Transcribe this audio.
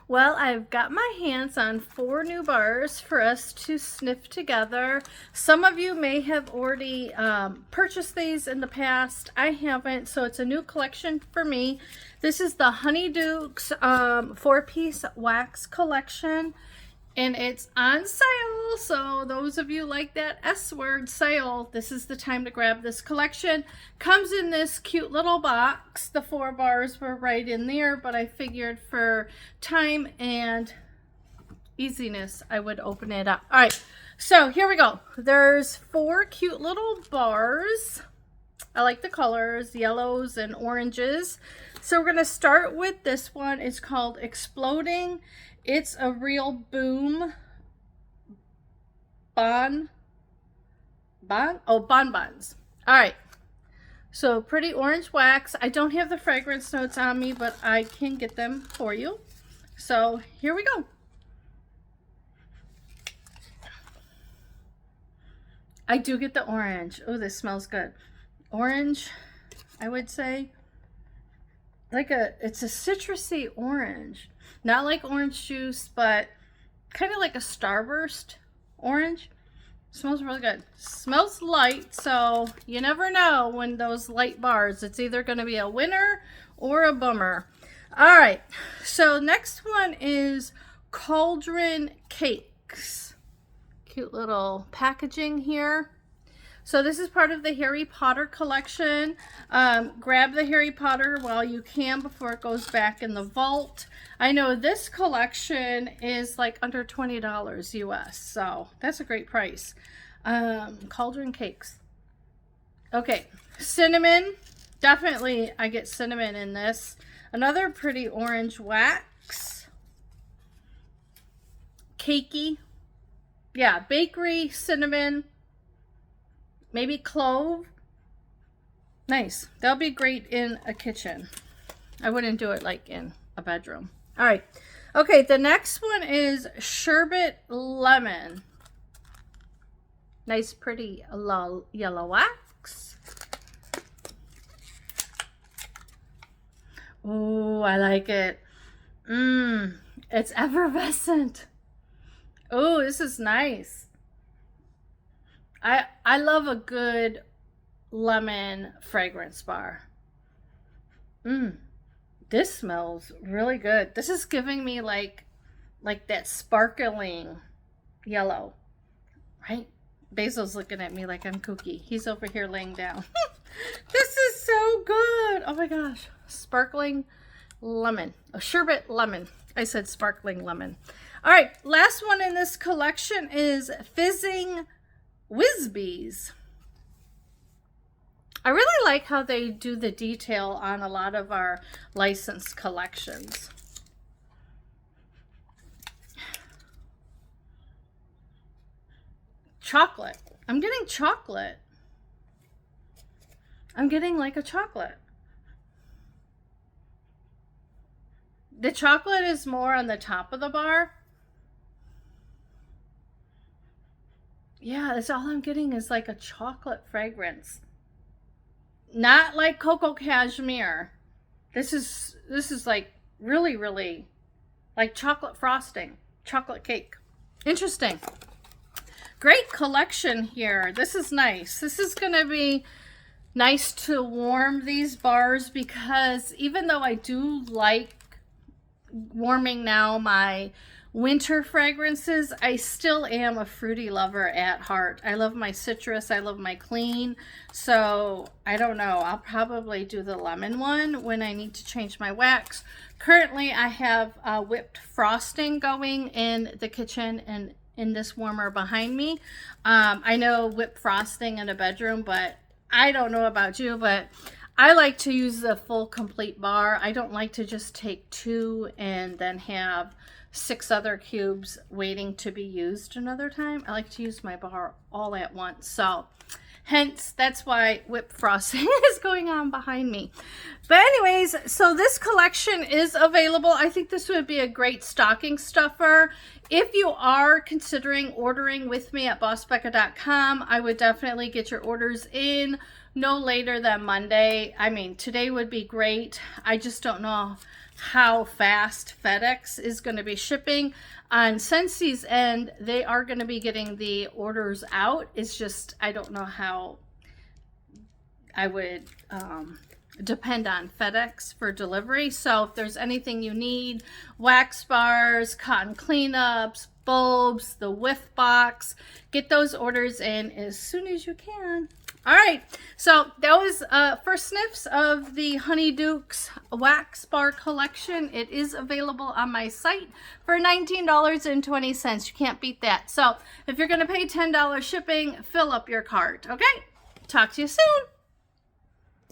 Well, I've got my hands on 4 new bars for us to sniff together. Some of you may have already purchased these in the past. I haven't, so it's a new collection for me. This is the Honeyduke's 4-piece wax collection, and it's on sale. So those of you like that S word, sale, this is the time to grab this collection. Comes in this cute little box. The 4 bars were right in there, but I figured for time and easiness I would open it up. All right, so here we go. There's 4 cute little bars. I like the colors, yellows and oranges. So we're gonna start with this one. It's called Exploding. It's a real boom bonbons. All right, so pretty orange wax. I don't have the fragrance notes on me, but I can get them for you. So here we go. I do get the orange. Oh, this smells good. Orange, I would say. It's a citrusy orange. Not like orange juice, but kind of like a Starburst orange. Smells really good. Smells light, so you never know when those light bars. It's either going to be a winner or a bummer. All right, so next one is Cauldron Cakes. Cute little packaging here. So this is part of the Harry Potter collection. Grab the Harry Potter while you can before it goes back in the vault. I know this collection is like under $20 US, so that's a great price. Cauldron Cakes. Okay, cinnamon. Definitely I get cinnamon in this. Another pretty orange wax. Cakey. Yeah, bakery, cinnamon. Maybe clove. Nice. That'll be great in a kitchen. I wouldn't do it like in a bedroom. All right. Okay, the next one is Sherbet Lemon. Nice, pretty yellow wax. Oh, I like it. It's effervescent. Oh, this is nice. I love a good lemon fragrance bar. This smells really good. This is giving me like that sparkling yellow, right? Basil's looking at me like I'm kooky. He's over here laying down. This is so good. Oh my gosh. Sparkling lemon. Oh, sherbet lemon. I said sparkling lemon. All right, last one in this collection is Fizzing Whizzbees. I really like how they do the detail on a lot of our licensed collections. Chocolate. I'm getting chocolate. I'm getting like a chocolate. The chocolate is more on the top of the bar. Yeah, that's all I'm getting is like a chocolate fragrance. Not like cocoa cashmere. This is like really like chocolate frosting, chocolate cake. Interesting. Great collection here. This is nice. This is going to be nice to warm these bars because even though I do like warming now my winter fragrances, I still am a fruity lover at heart. I love my citrus. I love my clean. So I don't know. I'll probably do the lemon one when I need to change my wax. Currently, I have whipped frosting going in the kitchen and in this warmer behind me. I know whipped frosting in a bedroom, but I don't know about you, but I like to use the full complete bar. I don't like to just take 2 and then have 6 other cubes waiting to be used another time. I like to use my bar all at once. So hence, that's why whipped frosting is going on behind me. But anyways, so this collection is available. I think this would be a great stocking stuffer. If you are considering ordering with me at bossbecca.com, I would definitely get your orders in no later than Monday. I mean, today would be great. I just don't know how fast FedEx is going to be shipping. On Scentsy's end, they are going to be getting the orders out. It's just, I don't know how I would depend on FedEx for delivery. So if there's anything you need, wax bars, cotton cleanups, bulbs, the whiff box, get those orders in as soon as you can. All right, so that was first sniffs of the Honeyduke's wax bar collection. It is available on my site for $19.20. You can't beat that. So if you're going to pay $10 shipping, fill up your cart. Okay, talk to you soon.